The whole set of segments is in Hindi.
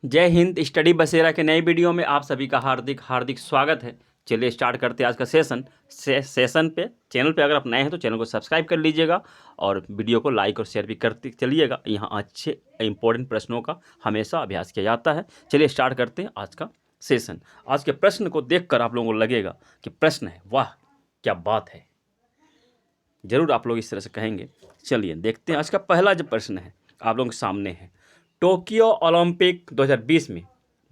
जय हिंद। स्टडी बसेरा के नए वीडियो में आप सभी का हार्दिक हार्दिक स्वागत है। चलिए स्टार्ट करते हैं आज का सेशन पे। चैनल पे अगर आप नए हैं तो चैनल को सब्सक्राइब कर लीजिएगा और वीडियो को लाइक और शेयर भी करते चलिएगा। यहाँ अच्छे इंपॉर्टेंट प्रश्नों का हमेशा अभ्यास किया जाता है। चलिए स्टार्ट करते हैं आज का सेशन। आज के प्रश्न को देखकर आप लोगों को लगेगा कि प्रश्न है, वाह क्या बात है, जरूर आप लोग इस तरह से कहेंगे। चलिए देखते हैं आज का पहला जो प्रश्न है आप लोगों के सामने है। टोक्यो ओलंपिक 2020 में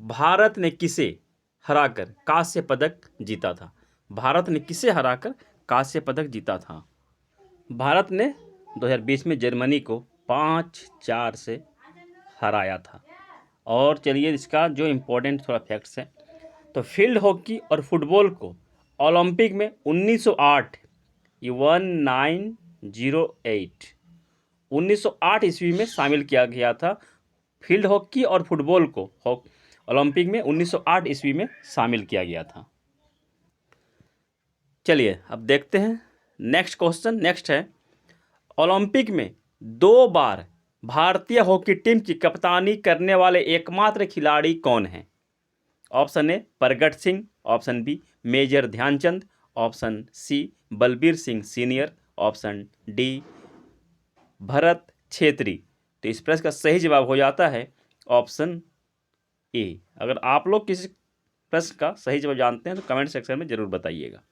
भारत ने किसे हराकर कांस्य पदक जीता था? भारत ने किसे हराकर कांस्य पदक जीता था? भारत ने 2020 में जर्मनी को 5-4 से हराया था। और चलिए इसका जो इम्पोर्टेंट थोड़ा फैक्ट्स है, तो फील्ड हॉकी और फुटबॉल को ओलंपिक में 1908 1908 ईस्वी में शामिल किया गया था। फील्ड हॉकी और फुटबॉल को ओलंपिक में 1908 ईस्वी में शामिल किया गया था। चलिए अब देखते हैं नेक्स्ट क्वेश्चन। नेक्स्ट है, ओलंपिक में 2 बार भारतीय हॉकी टीम की कप्तानी करने वाले एकमात्र खिलाड़ी कौन हैं? Option A Pargat Singh, option B major Dhyanchand, option C Balbir Singh senior, option D Bharat Chhetri. तो इस प्रश्न का सही जवाब हो जाता है ऑप्शन ए। अगर आप लोग किसी प्रश्न का सही जवाब जानते हैं तो कमेंट सेक्शन में जरूर बताइएगा।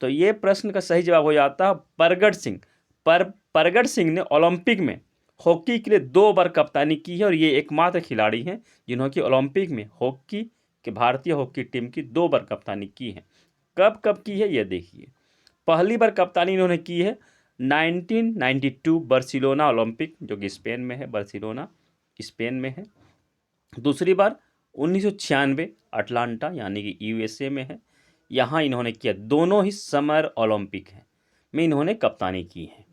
तो ये प्रश्न का सही जवाब हो जाता है प्रगट सिंह। प्रगट सिंह ने ओलंपिक में हॉकी के लिए 2 बार कप्तानी की है और ये एकमात्र खिलाड़ी हैं जिन्होंने ओलंपिक में हॉकी के भारतीय हॉकी टीम की 2 बार कप्तानी की है। कब कब की है ये देखिए। पहली बार कप्तानी इन्होंने की है 1992 बार्सिलोना ओलंपिक, जो कि स्पेन में है, बार्सिलोना स्पेन में है। दूसरी बार 1996 अटलांटा यानी कि यूएसए में है, यहाँ इन्होंने किया। दोनों ही समर ओलंपिक है में इन्होंने कप्तानी की है।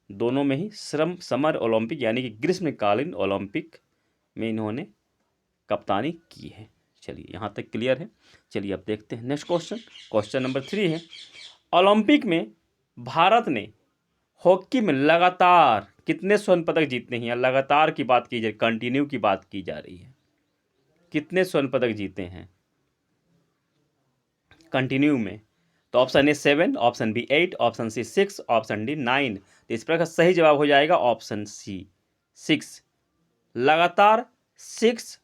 दोनों में ही समर ओलंपिक यानी कि ग्रीष्मकालीन ओलंपिक में इन्होंने कप्तानी की है। चलिए यहाँ तक क्लियर है। चलिए अब देखते हैं नेक्स्ट क्वेश्चन। क्वेश्चन नंबर 3 है, ओलंपिक में भारत ने हॉकी में लगातार कितने स्वर्ण पदक जीते हैं? लगातार की बात की जाए, कंटिन्यू की बात की जा रही है। कितने स्वर्ण पदक जीते हैं कंटिन्यू में? तो option A 7, option B 8, option C 6, option D 9। तो इस प्रकार का सही जवाब हो जाएगा ऑप्शन सी 6। लगातार 6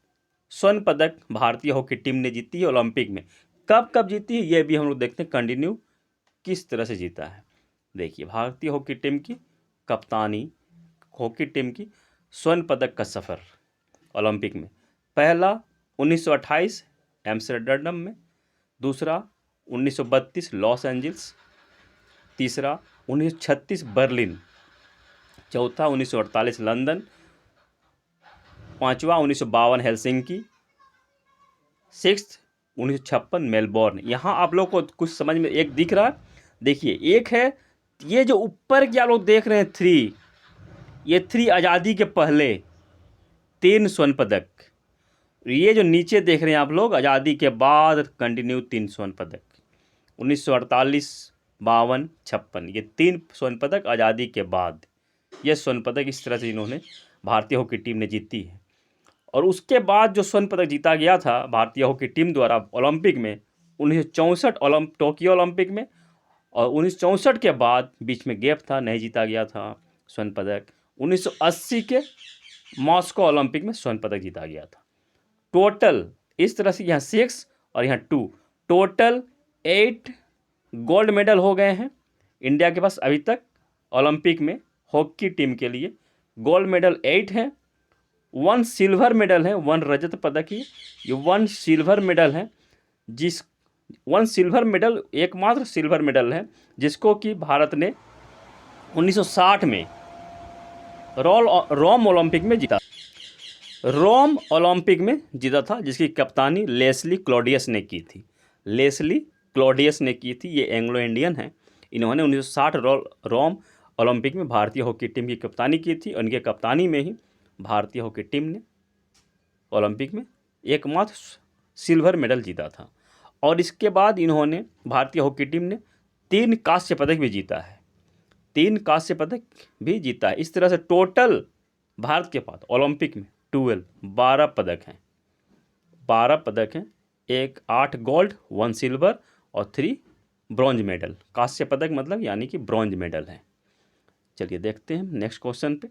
स्वर्ण पदक भारतीय हॉकी टीम ने जीती है ओलंपिक में। कब कब जीती है ये भी हम लोग देखते हैं, कंटिन्यू किस तरह से जीता है। देखिए भारतीय हॉकी टीम की कप्तानी, हॉकी टीम की स्वर्ण पदक का सफ़र ओलंपिक में। पहला 1928 एम्स्टर्डम में, दूसरा 1932 लॉस एंजल्स, तीसरा 1936 बर्लिन, चौथा 1948 लंदन, पाँचवा 1952 हेलसिंकी, 6 1956 मेलबोर्न। यहाँ आप लोग को कुछ समझ में एक दिख रहा है। देखिए एक है ये जो ऊपर क्या लोग देख रहे हैं 3, ये 3 आज़ादी के पहले 3 स्वर्ण पदक। ये जो नीचे देख रहे हैं आप लोग आज़ादी के बाद कंटिन्यू 3 स्वर्ण पदक, 1948, 52, 56, ये 3 स्वर्ण पदक आज़ादी के बाद। ये स्वर्ण पदक इस तरह से इन्होंने भारतीय हॉकी टीम ने जीती है। और उसके बाद जो स्वर्ण पदक जीता गया था भारतीय हॉकी टीम द्वारा ओलंपिक में 1964 टोक्यो ओलंपिक में, और 1964 के बाद बीच में गैप था, नहीं जीता गया था स्वर्ण पदक। 1980 के मॉस्को ओलंपिक में स्वर्ण पदक जीता गया था। टोटल इस तरह से यहाँ 6 और यहाँ 2, टोटल 8 गोल्ड मेडल हो गए हैं इंडिया के पास अभी तक ओलंपिक में। हॉकी टीम के लिए गोल्ड मेडल 8 हैं, 1 सिल्वर मेडल है, 1 रजत पदक ही, ये 1 सिल्वर मेडल है। 1 सिल्वर मेडल एकमात्र सिल्वर मेडल है जिसको कि भारत ने 1960 में रोम ओलंपिक में जीता। रोम ओलंपिक में जीता था, जिसकी कप्तानी लेस्ली क्लॉडियस ने की थी। लेस्ली क्लॉडियस ने की थी, ये एंग्लो इंडियन है। इन्होंने 1960 रोम ओलंपिक में भारतीय हॉकी टीम की कप्तानी की थी। उनके कप्तानी में ही भारतीय हॉकी टीम ने ओलंपिक में एकमात्र सिल्वर मेडल जीता था। और इसके बाद इन्होंने भारतीय हॉकी टीम ने 3 कांस्य पदक भी जीता है, 3 कांस्य पदक भी जीता है। इस तरह से टोटल भारत के पास ओलंपिक में 12 पदक हैं, 12 पदक हैं, 8 गोल्ड, 1 सिल्वर और 3 ब्रॉन्ज मेडल। कांस्य पदक मतलब यानी कि ब्रॉन्ज मेडल है। चलिए देखते हैं नेक्स्ट क्वेश्चन पे।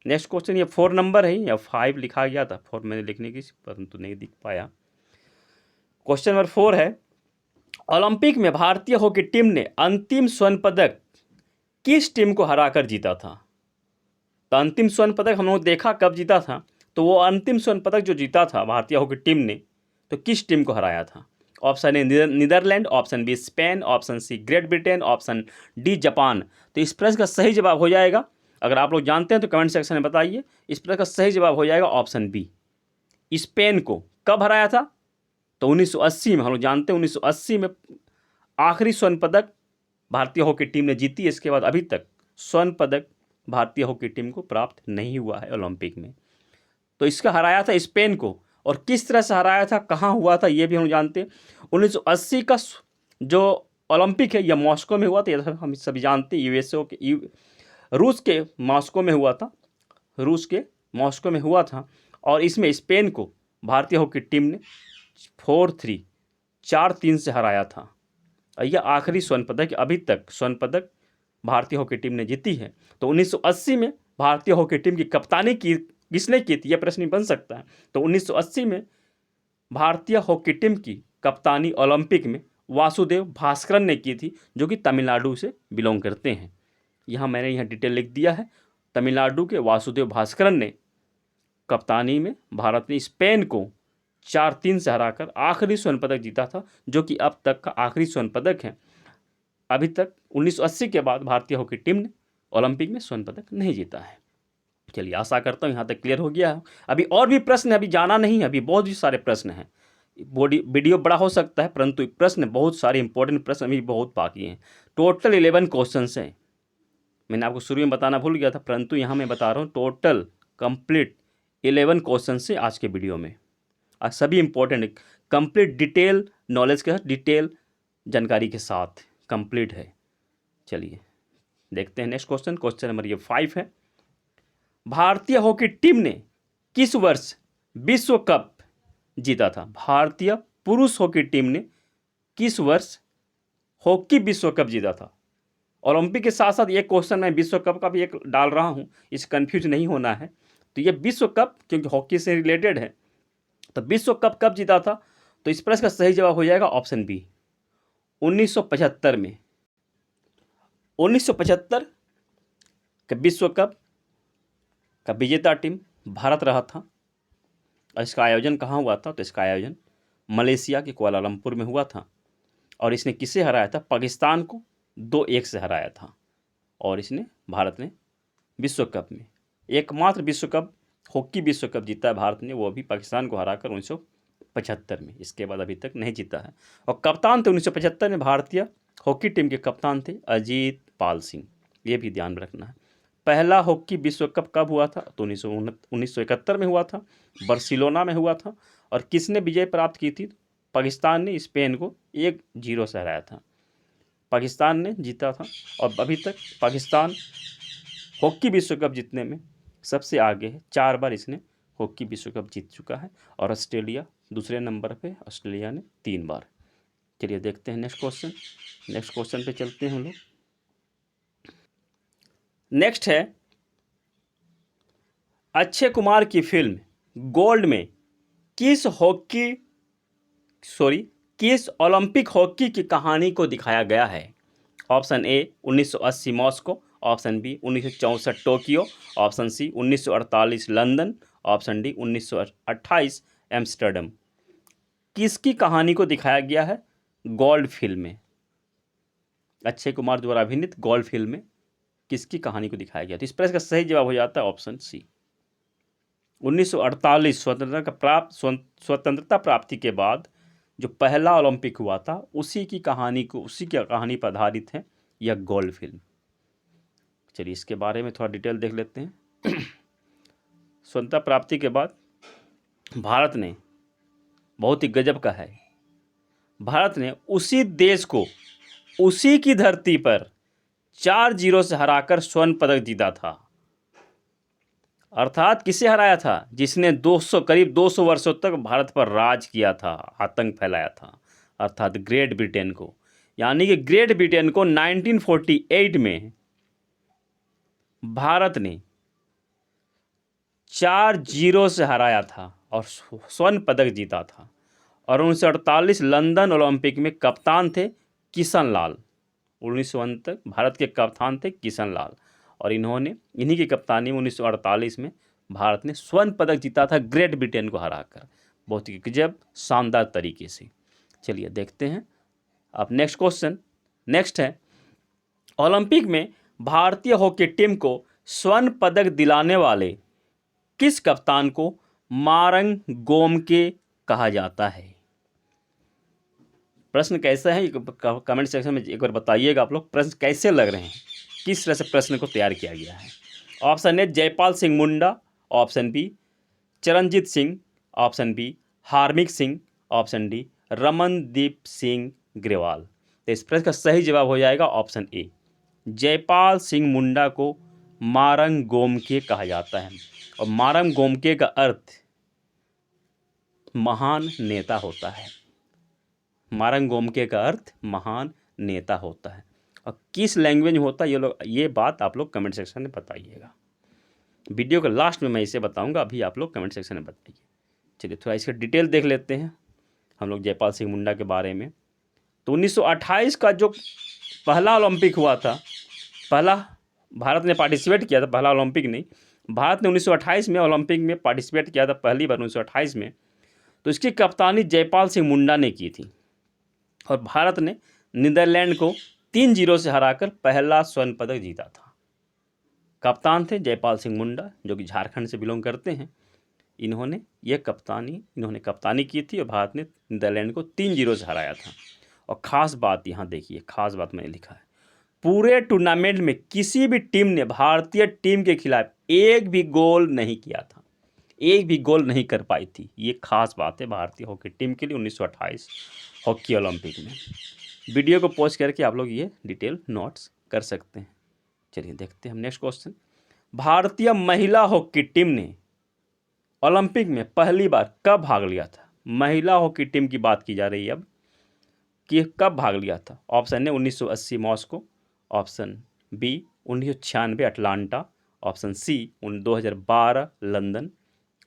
नेक्स्ट क्वेश्चन ये 4 नंबर है या 5 लिखा गया था, 4 मैंने लिखने की परंतु नहीं दिख पाया। क्वेश्चन नंबर 4 है, ओलंपिक में भारतीय हॉकी टीम ने अंतिम स्वर्ण पदक किस टीम को हराकर जीता था? तो अंतिम स्वर्ण पदक हम लोग देखा कब जीता था, तो वो अंतिम स्वर्ण पदक जो जीता था भारतीय हॉकी टीम ने, तो किस टीम को हराया था? Option A Netherland, option B Spain, option C Great Britain, option D Japan. तो इस प्रश्न का सही जवाब हो जाएगा, अगर आप लोग जानते हैं तो कमेंट सेक्शन में बताइए, इस प्रश्न का सही जवाब हो जाएगा ऑप्शन बी। स्पेन को कब हराया था? तो 1980 में। हम लोग जानते हैं 1980 में आखिरी स्वर्ण पदक भारतीय हॉकी टीम ने जीती। इसके बाद अभी तक स्वर्ण पदक भारतीय हॉकी टीम को प्राप्त नहीं हुआ है ओलंपिक में। तो इसका हराया था स्पेन को, और किस तरह से हराया था, कहाँ हुआ था, ये भी हम जानते हैं। 1980 का जो ओलंपिक है यह मॉस्को में हुआ था, यह हम सभी जानते हैं। रूस के मॉस्को में हुआ था, रूस के मॉस्को में हुआ था। और इसमें स्पेन को भारतीय हॉकी टीम ने 4-3 से हराया था। यह आखिरी स्वर्ण पदक, अभी तक स्वर्ण पदक भारतीय हॉकी टीम ने जीती है। तो 1980 में भारतीय हॉकी टीम की कप्तानी किसने की थी, यह प्रश्न बन सकता है। तो 1980 में भारतीय हॉकी टीम की कप्तानी ओलंपिक में वासुदेव भास्करन ने की थी, जो कि तमिलनाडु से बिलोंग करते हैं। मैंने यहाँ डिटेल लिख दिया है। तमिलनाडु के वासुदेव भास्करन ने कप्तानी में भारत ने स्पेन को 4-3 से हराकर आखिरी स्वर्ण पदक जीता था, जो कि अब तक का आखिरी स्वर्ण पदक है। अभी तक 1980 के बाद भारतीय हॉकी टीम ने ओलंपिक में स्वर्ण पदक नहीं जीता है। चलिए आशा करता हूँ यहाँ तक क्लियर हो गया है। अभी और भी प्रश्न है, अभी जाना नहीं है, अभी बहुत ही सारे प्रश्न हैं। वीडियो बड़ा हो सकता है, परंतु प्रश्न बहुत सारे इंपॉर्टेंट प्रश्न अभी बहुत बाकी हैं। टोटल 11 क्वेश्चन हैं। मैंने आपको शुरू में बताना भूल गया था, परंतु यहाँ मैं बता रहा हूँ टोटल कंप्लीट 11 क्वेश्चन से आज के वीडियो में। आज सभी इंपॉर्टेंट कंप्लीट डिटेल नॉलेज के साथ, डिटेल जानकारी के साथ कंप्लीट है। चलिए देखते हैं नेक्स्ट क्वेश्चन। क्वेश्चन नंबर ये 5 है, भारतीय हॉकी टीम ने किस वर्ष विश्व कप जीता था? भारतीय पुरुष हॉकी टीम ने किस वर्ष हॉकी विश्व कप जीता था? ओलंपिक के साथ साथ ये क्वेश्चन मैं विश्व कप का भी एक डाल रहा हूँ, इस कंफ्यूज नहीं होना है। तो ये विश्व कप क्योंकि हॉकी से रिलेटेड है, तो विश्व कप कब जीता था? तो इस प्रश्न का सही जवाब हो जाएगा ऑप्शन बी, 1975 में। 1975 के विश्व कप का विजेता टीम भारत रहा था। और इसका आयोजन कहाँ हुआ था? तो इसका आयोजन मलेशिया के कुआलालंपुर में हुआ था। और इसने किसे हराया था? पाकिस्तान को 2-1 से हराया था। और इसने भारत ने विश्व कप में एकमात्र विश्व कप हॉकी विश्व कप जीता है भारत ने, वो भी पाकिस्तान को हराकर 1975 में। इसके बाद अभी तक नहीं जीता है। और कप्तान थे 1975 में भारतीय हॉकी टीम के कप्तान थे अजीत पाल सिंह, ये भी ध्यान में रखना है। पहला हॉकी विश्व कप कब हुआ था? तो 1971 में हुआ था, बार्सिलोना में हुआ था। और किसने विजय प्राप्त की थी? पाकिस्तान ने स्पेन को 1-0 से हराया था। पाकिस्तान ने जीता था। और अभी तक पाकिस्तान हॉकी विश्व कप जीतने में सबसे आगे है, 4 बार इसने हॉकी विश्व कप जीत चुका है। और ऑस्ट्रेलिया दूसरे नंबर पे, ऑस्ट्रेलिया ने 3 बार। चलिए देखते हैं नेक्स्ट क्वेश्चन। नेक्स्ट क्वेश्चन पे चलते हैं हम लोग। नेक्स्ट है, अक्षय कुमार की फिल्म गोल्ड में किस ओलंपिक हॉकी की कहानी को दिखाया गया है? Option A 1980 Moscow, option B 1964 Tokyo, option C 1948 London, option D 1928 Amsterdam. किसकी कहानी को दिखाया गया है गोल्ड फिल्म में? अक्षय कुमार द्वारा अभिनीत गोल्ड फिल्म में किसकी कहानी को दिखाया गया? तो इस प्रश्न का सही जवाब हो जाता है ऑप्शन सी, 1948 स्वतंत्रता प्राप्ति के बाद जो पहला ओलंपिक हुआ था उसी की कहानी पर आधारित है यह गोल्ड फिल्म। चलिए इसके बारे में थोड़ा डिटेल देख लेते हैं। स्वतंत्रता प्राप्ति के बाद भारत ने, बहुत ही गजब का है, भारत ने उसी देश को उसी की धरती पर 4-0 से हराकर स्वर्ण पदक जीता था। अर्थात किसे हराया था? जिसने 200 करीब 200 वर्षों तक भारत पर राज किया था, आतंक फैलाया था, अर्थात ग्रेट ब्रिटेन को। यानी कि ग्रेट ब्रिटेन को 1948 में भारत ने 4-0 से हराया था और स्वर्ण पदक जीता था। और 1948 लंदन ओलंपिक में कप्तान थे किशन लाल। 1951 तक भारत के कप्तान थे किशन लाल, और इन्हीं की कप्तानी में 1948 में भारत ने स्वर्ण पदक जीता था ग्रेट ब्रिटेन को हराकर, बहुत ही गजब शानदार तरीके से। चलिए देखते हैं अब नेक्स्ट क्वेश्चन। नेक्स्ट है, ओलंपिक में भारतीय हॉकी टीम को स्वर्ण पदक दिलाने वाले किस कप्तान को मारंग गोमके कहा जाता है? प्रश्न कैसा है कमेंट सेक्शन में एक बार बताइएगा आप लोग, प्रश्न कैसे लग रहे हैं, किस तरह से प्रश्न को तैयार किया गया है। Option A Jaipal Singh Munda, option B Charanjit Singh, option B Harmik Singh, option D Ramandeep Singh Grewal. तो इस प्रश्न का सही जवाब हो जाएगा ऑप्शन ए, जयपाल सिंह मुंडा को मारंग गोमके कहा जाता है। और मारंग गोमके का अर्थ महान नेता होता है। मारंग गोमके का अर्थ महान नेता होता है। और किस लैंग्वेज में होता है ये बात आप लोग कमेंट सेक्शन में बताइएगा। वीडियो के लास्ट में मैं इसे बताऊंगा, अभी आप लोग कमेंट सेक्शन में बताइए। चलिए थोड़ा इसका डिटेल देख लेते हैं हम लोग जयपाल सिंह मुंडा के बारे में। तो 1928 का जो पहला ओलंपिक हुआ था, पहला भारत ने पार्टिसिपेट किया था, पहला ओलंपिक नहीं, भारत ने 1928 में ओलंपिक में पार्टिसिपेट किया था पहली बार 1928 में। तो इसकी कप्तानी जयपाल सिंह मुंडा ने की थी और भारत ने नीदरलैंड को 3-0 से हराकर पहला स्वर्ण पदक जीता था। कप्तान थे जयपाल सिंह मुंडा, जो कि झारखंड से बिलोंग करते हैं। इन्होंने कप्तानी की थी और भारत ने नीदरलैंड को 3-0 से हराया था। और ख़ास बात यहाँ देखिए, ख़ास बात मैंने लिखा है, पूरे टूर्नामेंट में किसी भी टीम ने भारतीय टीम के खिलाफ एक भी गोल नहीं किया था, एक भी गोल नहीं कर पाई थी। ये खास बात है भारतीय हॉकी टीम के लिए 1928 हॉकी ओलंपिक में। वीडियो को पॉज करके आप लोग ये डिटेल नोट्स कर सकते हैं। चलिए देखते हैं हम नेक्स्ट क्वेश्चन। भारतीय महिला हॉकी टीम ने ओलंपिक में पहली बार कब भाग लिया था? महिला हॉकी टीम की बात की जा रही है अब कि कब भाग लिया था। ऑप्शन है 1980 Moscow, option B 1996 Atlanta, option C 2012 London,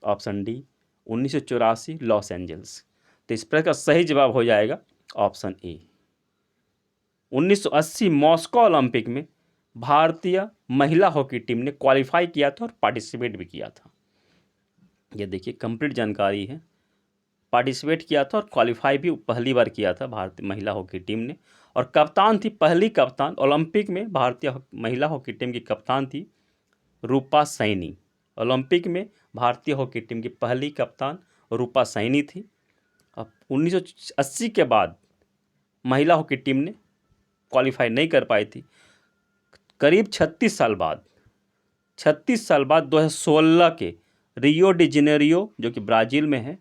option D 1984 Los Angeles. तो इस प्रश्न का सही जवाब हो जाएगा ऑप्शन ए, 1980 मॉस्को ओलंपिक में भारतीय महिला हॉकी टीम ने क्वालिफाई किया था और पार्टिसिपेट भी किया था। ये देखिए कंप्लीट जानकारी है, पार्टिसिपेट किया था और क्वालिफाई भी पहली बार किया था भारतीय महिला हॉकी टीम ने। और कप्तान थी, पहली कप्तान ओलंपिक में भारतीय महिला हॉकी टीम की कप्तान थी रूपा सैनी। ओलंपिक में भारतीय हॉकी टीम की पहली कप्तान रूपा सैनी थी। अब 1980 के बाद महिला हॉकी टीम ने क्वालिफाई नहीं कर पाई थी। करीब 36 साल बाद 2016 के रियो डी जेनेरियो, जो कि ब्राज़ील में है,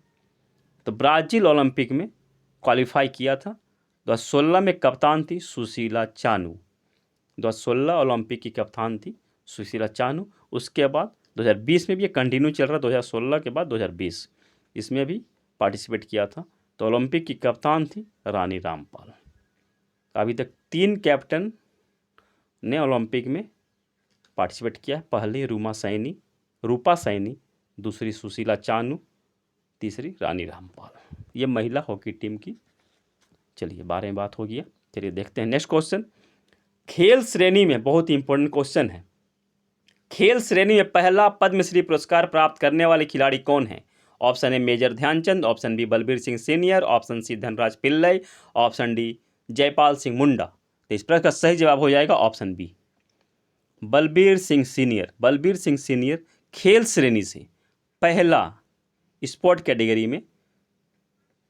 तो ब्राज़ील ओलंपिक में क्वालिफाई किया था। 2016 में कप्तान थी सुशीला चानू। 2016 ओलंपिक की कप्तान थी सुशीला चानू। उसके बाद 2020 में भी ये कंटिन्यू चल रहा, 2016 के बाद 2020 इसमें भी पार्टिसिपेट किया था। तो ओलंपिक की कप्तान थी रानी रामपाल। अभी तक 3 कैप्टन ने ओलंपिक में पार्टिसिपेट किया। पहली रूपा सैनी, दूसरी सुशीला चानू, तीसरी रानी रामपाल। ये महिला हॉकी टीम की चलिए बारे में बात हो गई है। चलिए देखते हैं नेक्स्ट क्वेश्चन। खेल श्रेणी में बहुत ही इंपॉर्टेंट क्वेश्चन है। खेल श्रेणी में पहला पद्मश्री पुरस्कार प्राप्त करने वाले खिलाड़ी कौन है? Option A major Dhyanchand, option B Balbir Singh senior, option C Dhanraj Pillay, option D Jaipal Singh Munda. तो इस प्रश्न का सही जवाब हो जाएगा option B, Balbir Singh senior. Balbir Singh senior खेल श्रेणी से पहला, स्पोर्ट कैटेगरी में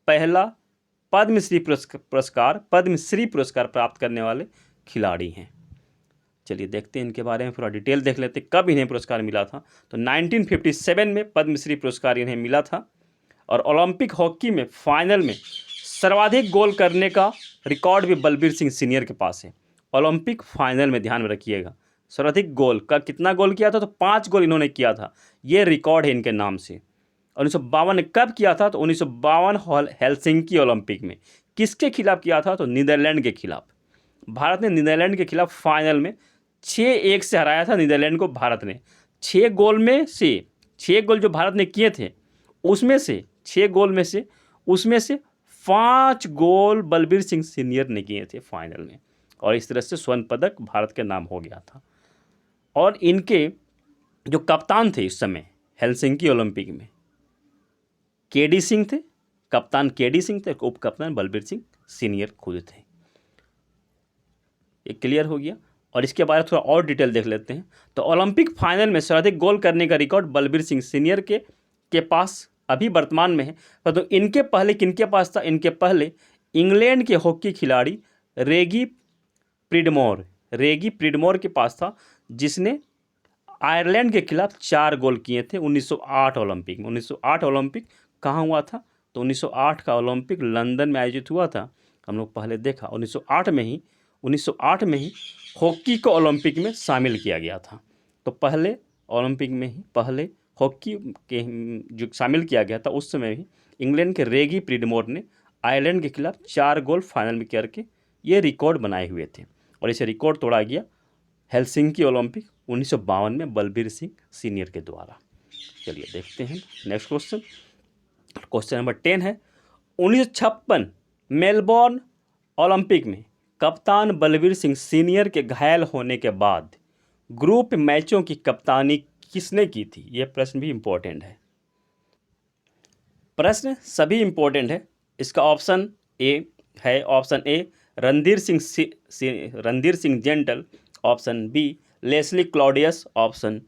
पहला पद्मश्री पुरस्कार प्राप्त करने वाले खिलाड़ी हैं। चलिए देखते हैं इनके बारे में पूरा डिटेल देख लेते हैं कब इन्हें पुरस्कार मिला था। तो 1957 में पद्मश्री पुरस्कार इन्हें मिला था। और ओलंपिक हॉकी में फाइनल में सर्वाधिक गोल करने का रिकॉर्ड भी बलबीर सिंह सीनियर के पास है। ओलंपिक फाइनल में ध्यान में रखिएगा, सर्वाधिक गोल का कितना गोल किया था, तो 5 गोल इन्होंने किया था, ये रिकॉर्ड है इनके नाम से। 1952 कब किया था, तो 1952 हेलसिंकी ओलंपिक में। किसके खिलाफ किया था, तो नीदरलैंड के खिलाफ। भारत ने नीदरलैंड के खिलाफ फाइनल में 6-1 से हराया था नीदरलैंड को भारत ने। 6 गोल में से 6 गोल जो भारत ने किए थे, उसमें से 6 गोल में से उसमें से 5 गोल बलबीर सिंह सीनियर ने किए थे फाइनल में, और इस तरह से स्वर्ण पदक भारत के नाम हो गया था। और इनके जो कप्तान थे इस समय हेलसिंकी ओलंपिक में, केडी सिंह थे, कप्तान केडी सिंह थे, उप कप्तान बलबीर सिंह सीनियर खुद थे। ये क्लियर हो गया। और इसके बारे में थोड़ा और डिटेल देख लेते हैं। तो ओलंपिक फाइनल में सर्वाधिक गोल करने का रिकॉर्ड बलबीर सिंह सीनियर के पास अभी वर्तमान में है, परंतु तो इनके पहले किनके पास था, इनके पहले इंग्लैंड के हॉकी खिलाड़ी रेगी प्रिडमोर के पास था, जिसने आयरलैंड के खिलाफ 4 गोल किए थे 1908 ओलंपिक में। 1908 ओलंपिक कहाँ हुआ था, तो 1908 का ओलंपिक लंदन में आयोजित हुआ था। हम लोग पहले देखा 1908 में ही हॉकी को ओलंपिक में शामिल किया गया था। तो पहले ओलंपिक में ही पहले हॉकी के जो शामिल किया गया था, उस समय ही इंग्लैंड के रेगी प्रिडमोर ने आयरलैंड के खिलाफ 4 गोल फाइनल में करके ये रिकॉर्ड बनाए हुए थे, और इसे रिकॉर्ड तोड़ा गया हेलसिंकी ओलंपिक 1952 में बलबीर सिंह सीनियर के द्वारा। चलिए देखते हैं नेक्स्ट क्वेश्चन। क्वेश्चन नंबर 10 है, 1956 मेलबोर्न ओलंपिक में कप्तान बलबीर सिंह सीनियर के घायल होने के बाद ग्रुप मैचों की कप्तानी किसने की थी। यह प्रश्न भी इम्पोर्टेंट है। प्रश्न सभी इम्पोर्टेंट है। इसका option A Randhir Singh Gentle, option B Leslie Claudius, option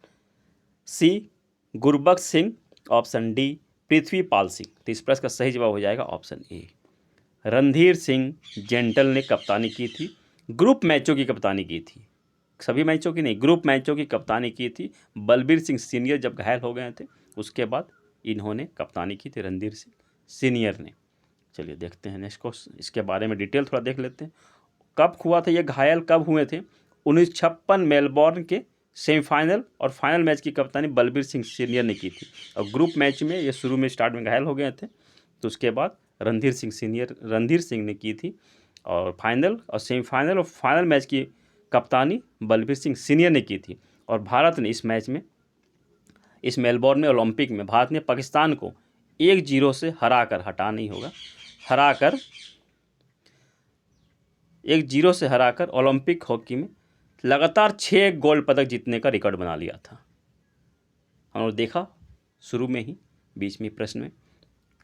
C Gurbux Singh, option D Prithipal Singh. तो इस प्रश्न का सही जवाब हो जाएगा ऑप्शन ए, रणधीर सिंह जेंटल ने कप्तानी की थी। ग्रुप मैचों की कप्तानी की थी, सभी मैचों की नहीं, ग्रुप मैचों की कप्तानी की थी। बलबीर सिंह सीनियर जब घायल हो गए थे, उसके बाद इन्होंने कप्तानी की थी रणधीर सिंह सीनियर ने। चलिए देखते हैं नेक्स्ट क्वेश्चन। इसके बारे में डिटेल थोड़ा देख लेते हैं। कब हुआ था ये घायल, कब हुए थे। 1956 मेलबोर्न के सेमीफाइनल और फाइनल मैच की कप्तानी बलबीर सिंह सीनियर ने की थी, और ग्रुप मैच में ये शुरू में स्टार्ट में घायल हो गए थे, तो उसके बाद रणधीर सिंह ने की थी, और फाइनल और सेमीफाइनल और फाइनल मैच की कप्तानी बलबीर सिंह सीनियर ने की थी। और भारत ने इस मैच में, इस मेलबोर्न में ओलंपिक में भारत ने पाकिस्तान को 1-0 से हराकर 1-0 से हराकर ओलंपिक हॉकी में लगातार 6 गोल्ड पदक जीतने का रिकॉर्ड बना लिया था। हम लोग देखा शुरू में ही, बीच में प्रश्न में,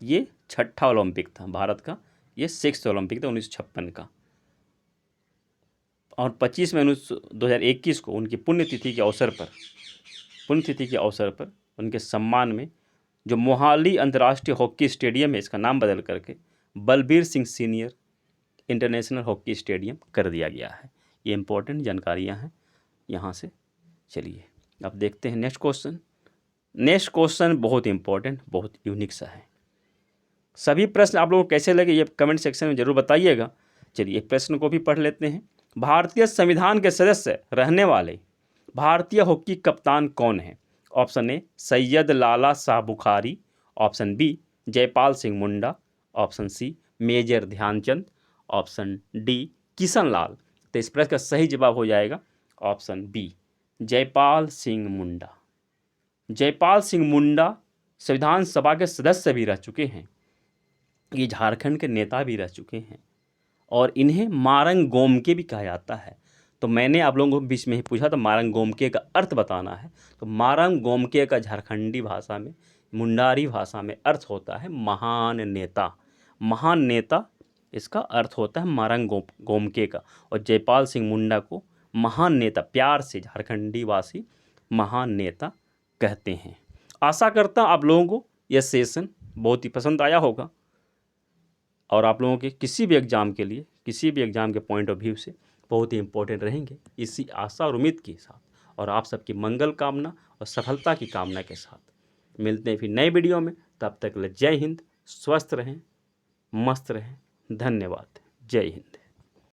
ये 6ठा ओलंपिक था भारत का, ये 6th ओलंपिक था 1956 का। और 25 मई 2021 को उनकी पुण्यतिथि के अवसर पर उनके सम्मान में जो मोहाली अंतर्राष्ट्रीय हॉकी स्टेडियम है, इसका नाम बदल करके Balbir Singh senior international hockey stadium कर दिया गया है। ये इंपॉर्टेंट जानकारियां हैं यहाँ से। चलिए अब देखते हैं नेक्स्ट क्वेश्चन। नेक्स्ट क्वेश्चन बहुत इंपॉर्टेंट, बहुत यूनिक सा है। सभी प्रश्न आप लोगों को कैसे लगे ये कमेंट सेक्शन में ज़रूर बताइएगा। चलिए प्रश्न को भी पढ़ लेते हैं। भारतीय संविधान के सदस्य रहने वाले भारतीय हॉकी कप्तान कौन है। Option A Syed Lala Shah Bukhari, option B Jaipal Singh Munda, option C major Dhyanchand, option D Kishan Lal. तो इस प्रश्न का सही जवाब हो जाएगा ऑप्शन बी जयपाल सिंह मुंडा। जयपाल सिंह मुंडा संविधान सभा के सदस्य भी रह चुके हैं, ये झारखंड के नेता भी रह चुके हैं, और इन्हें मारंग गोमके भी कहा जाता है। तो मैंने आप लोगों को बीच में ही पूछा था मारंग गोमके का अर्थ बताना है, तो मारंग गोमके का झारखंडी भाषा में, मुंडारी भाषा में अर्थ होता है महान नेता। महान नेता इसका अर्थ होता है मारंग गोमके का, और जयपाल सिंह मुंडा को महान नेता प्यार से झारखंडी वासी महान नेता कहते हैं। आशा करता हूँ आप लोगों को यह सेशन बहुत ही पसंद आया होगा, और आप लोगों के किसी भी एग्ज़ाम के लिए, किसी भी एग्ज़ाम के पॉइंट ऑफ व्यू से बहुत ही इंपॉर्टेंट रहेंगे, इसी आशा और उम्मीद के साथ, और आप सबकी मंगल कामना और सफलता की कामना के साथ मिलते हैं फिर नए वीडियो में। तब तक के लिए जय हिंद, स्वस्थ रहें, मस्त रहें, धन्यवाद, जय हिंद।